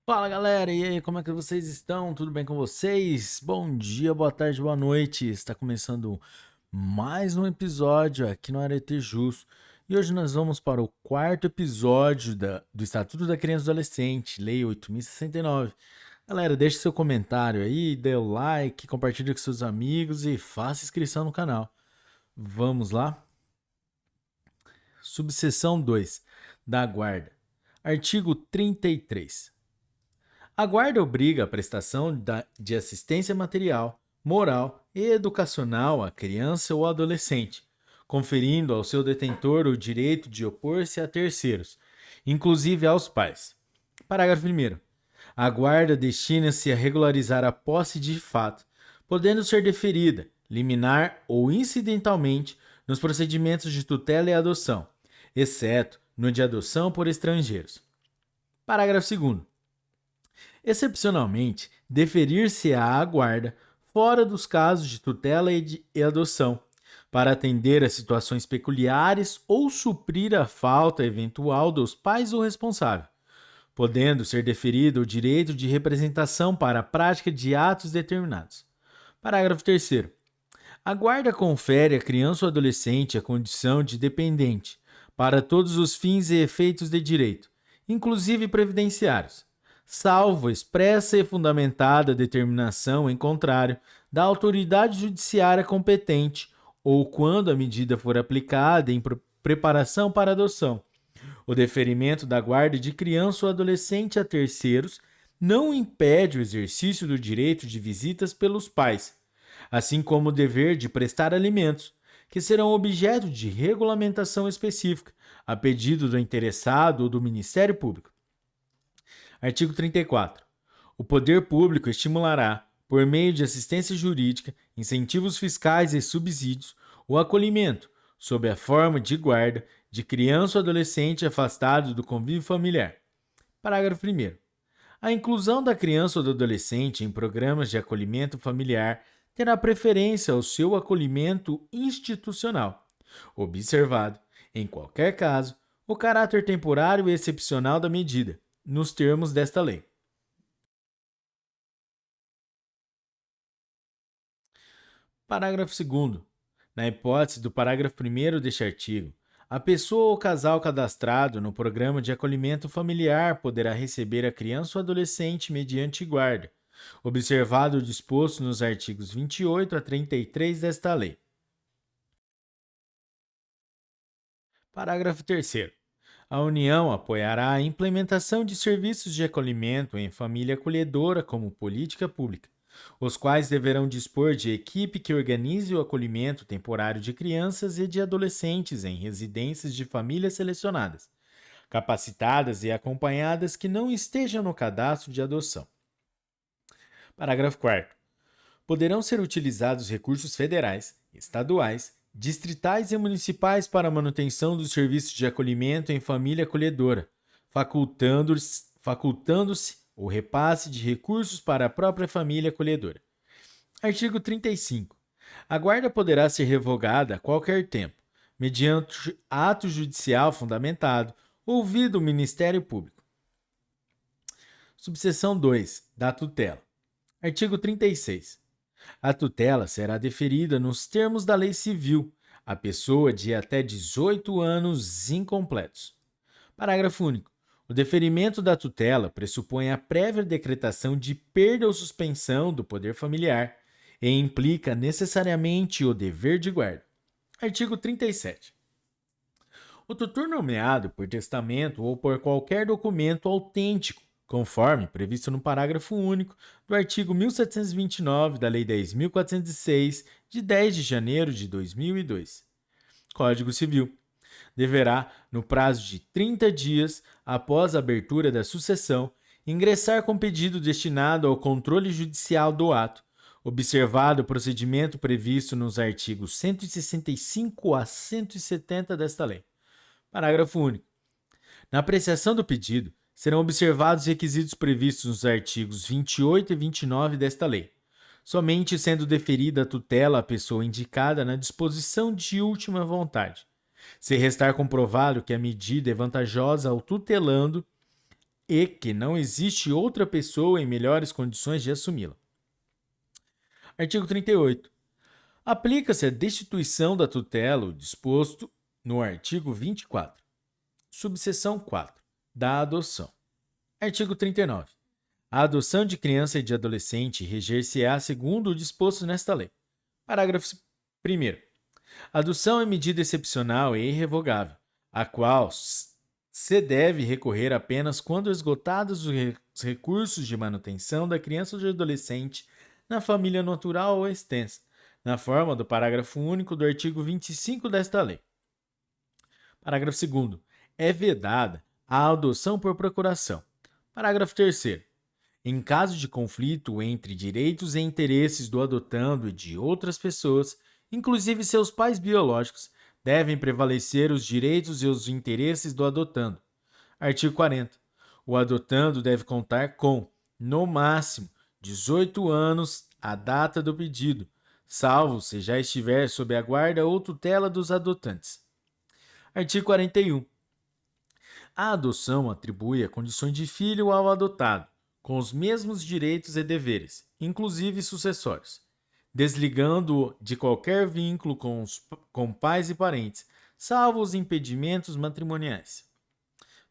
Fala galera, e aí, como é que vocês estão? Tudo bem com vocês? Bom dia, boa tarde, boa noite. Está começando mais um episódio aqui no Arete Jus. E hoje nós vamos para o quarto episódio do Estatuto da Criança e do Adolescente, Lei 8.069. Galera, deixe seu comentário aí, dê o like, compartilhe com seus amigos e faça inscrição no canal. Vamos lá? Subseção 2 da Guarda. Artigo 33. A guarda obriga a prestação de assistência material, moral e educacional à criança ou adolescente, conferindo ao seu detentor o direito de opor-se a terceiros, inclusive aos pais. Parágrafo 1º. A guarda destina-se a regularizar a posse de fato, podendo ser deferida, liminar ou incidentalmente nos procedimentos de tutela e adoção, exceto no de adoção por estrangeiros. Parágrafo 2º. Excepcionalmente, deferir-se-á à guarda fora dos casos de tutela e adoção, para atender a situações peculiares ou suprir a falta eventual dos pais ou responsável, podendo ser deferido o direito de representação para a prática de atos determinados. Parágrafo 3º. A guarda confere à criança ou adolescente a condição de dependente para todos os fins e efeitos de direito, inclusive previdenciários, salvo expressa e fundamentada determinação em contrário da autoridade judiciária competente ou quando a medida for aplicada em preparação para adoção. O deferimento da guarda de criança ou adolescente a terceiros não impede o exercício do direito de visitas pelos pais, assim como o dever de prestar alimentos, que serão objeto de regulamentação específica, a pedido do interessado ou do Ministério Público. Artigo 34. O poder público estimulará, por meio de assistência jurídica, incentivos fiscais e subsídios, o acolhimento, sob a forma de guarda, de criança ou adolescente afastado do convívio familiar. Parágrafo 1º. A inclusão da criança ou do adolescente em programas de acolhimento familiar terá preferência ao seu acolhimento institucional, observado, em qualquer caso, o caráter temporário e excepcional da medida, nos termos desta lei. Parágrafo 2º. Na hipótese do parágrafo 1º deste artigo, a pessoa ou casal cadastrado no programa de acolhimento familiar poderá receber a criança ou adolescente mediante guarda, observado o disposto nos artigos 28 a 33 desta lei. Parágrafo 3º. A União apoiará a implementação de serviços de acolhimento em família acolhedora como política pública, os quais deverão dispor de equipe que organize o acolhimento temporário de crianças e de adolescentes em residências de famílias selecionadas, capacitadas e acompanhadas que não estejam no cadastro de adoção. Parágrafo 4º. Poderão ser utilizados recursos federais, estaduais, distritais e municipais para a manutenção dos serviços de acolhimento em família acolhedora, facultando-se o repasse de recursos para a própria família acolhedora. Artigo 35. A guarda poderá ser revogada a qualquer tempo, mediante ato judicial fundamentado, ouvido o Ministério Público. Subseção 2. Da tutela. Artigo 36. A tutela será deferida nos termos da lei civil à pessoa de até 18 anos incompletos. Parágrafo único. O deferimento da tutela pressupõe a prévia decretação de perda ou suspensão do poder familiar e implica necessariamente o dever de guarda. Artigo 37. O tutor nomeado por testamento ou por qualquer documento autêntico, conforme previsto no parágrafo único do artigo 1729 da Lei 10.406, de 10 de janeiro de 2002. Código Civil. Deverá, no prazo de 30 dias após a abertura da sucessão, ingressar com pedido destinado ao controle judicial do ato, observado o procedimento previsto nos artigos 165 a 170 desta lei. Parágrafo único. Na apreciação do pedido, serão observados os requisitos previstos nos artigos 28 e 29 desta lei, somente sendo deferida a tutela à pessoa indicada na disposição de última vontade. Se restar comprovado que a medida é vantajosa ao tutelando, e que não existe outra pessoa em melhores condições de assumi-la. Artigo 38. Aplica-se a destituição da tutela o disposto no artigo 24, subseção 4, da adoção. Artigo 39. A adoção de criança e de adolescente reger-se-á segundo o disposto nesta lei. Parágrafo 1º. A adoção é medida excepcional e irrevogável, a qual se deve recorrer apenas quando esgotados os recursos de manutenção da criança ou do adolescente na família natural ou extensa, na forma do parágrafo único do artigo 25 desta lei. Parágrafo 2º. É vedada a adoção por procuração. Parágrafo 3º. Em caso de conflito entre direitos e interesses do adotando e de outras pessoas, inclusive seus pais biológicos, devem prevalecer os direitos e os interesses do adotando. Artigo 40. O adotando deve contar com, no máximo, 18 anos à data do pedido, salvo se já estiver sob a guarda ou tutela dos adotantes. Artigo 41. A adoção atribui a condições de filho ao adotado, com os mesmos direitos e deveres, inclusive sucessórios, desligando-o de qualquer vínculo com pais e parentes, salvo os impedimentos matrimoniais.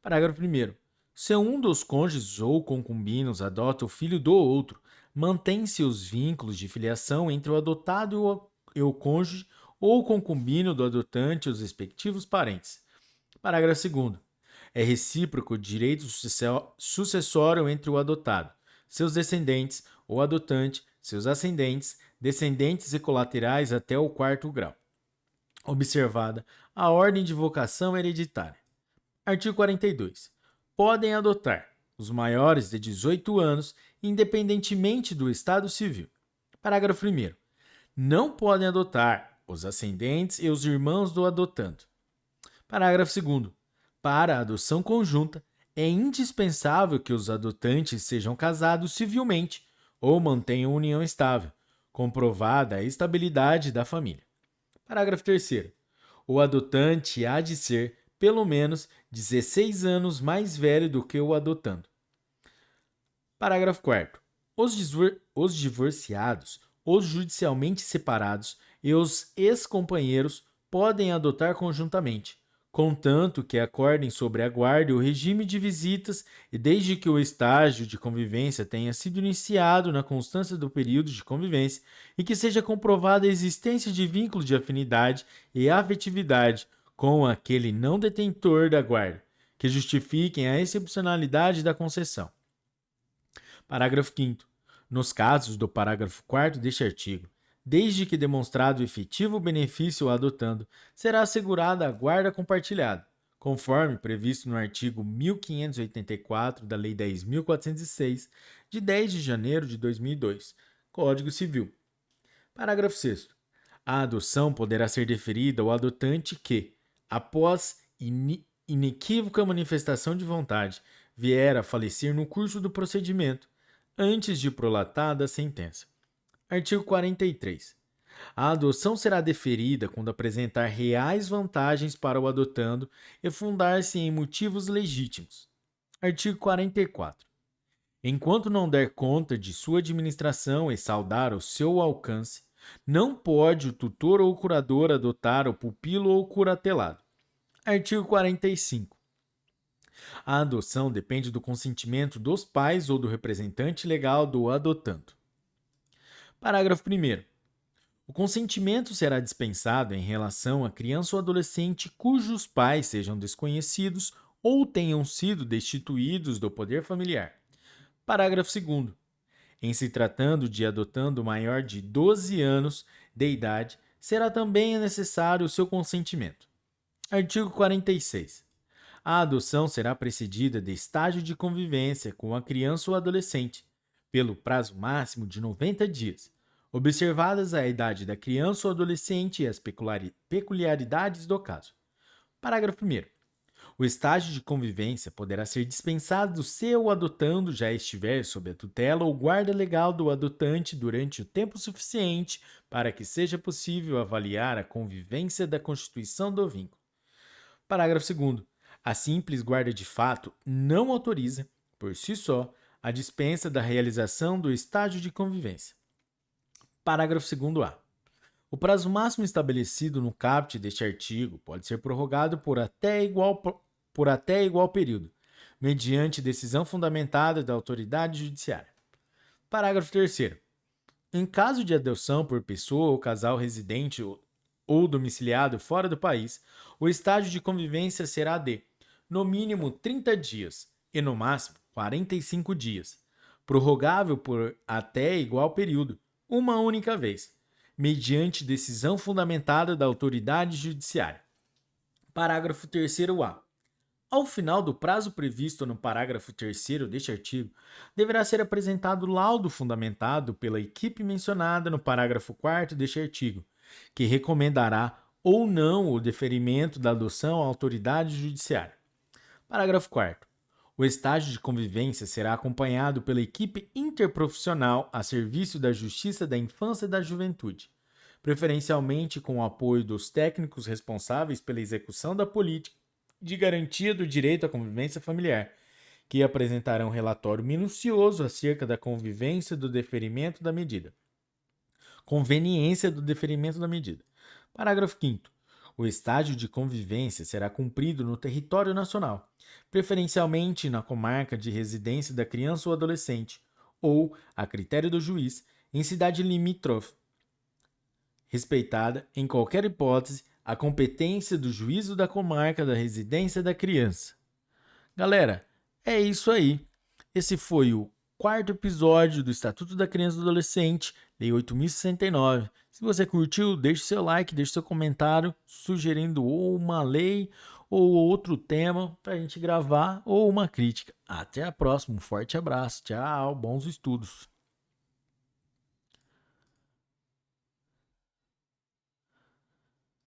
Parágrafo 1º. Se um dos cônjuges ou concubinos adota o filho do outro, mantém-se os vínculos de filiação entre o adotado e o cônjuge ou concubino do adotante e os respectivos parentes. Parágrafo 2º. É recíproco o direito sucessório entre o adotado, seus descendentes, o adotante, seus ascendentes, descendentes e colaterais até o 4º grau. Observada a ordem de vocação hereditária. Artigo 42. Podem adotar os maiores de 18 anos, independentemente do estado civil. Parágrafo 1º. Não podem adotar os ascendentes e os irmãos do adotando. Parágrafo 2º. Para a adoção conjunta, é indispensável que os adotantes sejam casados civilmente ou mantenham união estável, comprovada a estabilidade da família. Parágrafo 3º. O adotante há de ser, pelo menos, 16 anos mais velho do que o adotando. Parágrafo 4º. Os divorciados, os judicialmente separados e os ex-companheiros podem adotar conjuntamente, contanto que acordem sobre a guarda e o regime de visitas e desde que o estágio de convivência tenha sido iniciado na constância do período de convivência e que seja comprovada a existência de vínculo de afinidade e afetividade com aquele não detentor da guarda, que justifiquem a excepcionalidade da concessão. Parágrafo 5º. Nos casos do parágrafo 4º deste artigo, desde que demonstrado o efetivo benefício ao adotando, será assegurada a guarda compartilhada, conforme previsto no artigo 1584 da Lei 10.406, de 10 de janeiro de 2002, Código Civil. Parágrafo 6º. A adoção poderá ser deferida ao adotante que, após inequívoca manifestação de vontade, vier a falecer no curso do procedimento, antes de prolatada a sentença. Artigo 43. A adoção será deferida quando apresentar reais vantagens para o adotando e fundar-se em motivos legítimos. Artigo 44. Enquanto não der conta de sua administração e saldar o seu alcance, não pode o tutor ou o curador adotar o pupilo ou curatelado. Artigo 45. A adoção depende do consentimento dos pais ou do representante legal do adotando. Parágrafo 1º. O consentimento será dispensado em relação a criança ou adolescente cujos pais sejam desconhecidos ou tenham sido destituídos do poder familiar. Parágrafo 2º. Em se tratando de adotando maior de 12 anos de idade, será também necessário o seu consentimento. Artigo 46. A adoção será precedida de estágio de convivência com a criança ou adolescente, pelo prazo máximo de 90 dias, observadas a idade da criança ou adolescente e as peculiaridades do caso. Parágrafo 1º. O estágio de convivência poderá ser dispensado se o adotando já estiver sob a tutela ou guarda legal do adotante durante o tempo suficiente para que seja possível avaliar a convivência da constituição do vínculo. Parágrafo 2º. A simples guarda de fato não autoriza, por si só, a dispensa da realização do estágio de convivência. Parágrafo 2º-A. O prazo máximo estabelecido no caput deste artigo pode ser prorrogado por até igual período, mediante decisão fundamentada da autoridade judiciária. Parágrafo 3º. Em caso de adoção por pessoa ou casal residente ou domiciliado fora do país, o estágio de convivência será de, no mínimo, 30 dias e, no máximo, 45 dias, prorrogável por até igual período, uma única vez, mediante decisão fundamentada da autoridade judiciária. Parágrafo 3º-A. Ao final do prazo previsto no parágrafo 3º deste artigo, deverá ser apresentado laudo fundamentado pela equipe mencionada no parágrafo 4º deste artigo, que recomendará ou não o deferimento da adoção à autoridade judiciária. Parágrafo 4º. O estágio de convivência será acompanhado pela equipe interprofissional a serviço da Justiça da Infância e da Juventude, preferencialmente com o apoio dos técnicos responsáveis pela execução da política de garantia do direito à convivência familiar, que apresentarão relatório minucioso acerca da convivência do deferimento da medida. Conveniência do deferimento da medida. Parágrafo 5º. O estágio de convivência será cumprido no território nacional, preferencialmente na comarca de residência da criança ou adolescente, ou, a critério do juiz, em cidade limítrofe, respeitada, em qualquer hipótese, a competência do juízo da comarca da residência da criança. Galera, é isso aí. Esse foi o 4º episódio do Estatuto da Criança e do Adolescente, Lei 8.069. Se você curtiu, deixe seu like, deixe seu comentário sugerindo ou uma lei ou outro tema para a gente gravar ou uma crítica. Até a próxima, um forte abraço, tchau, bons estudos.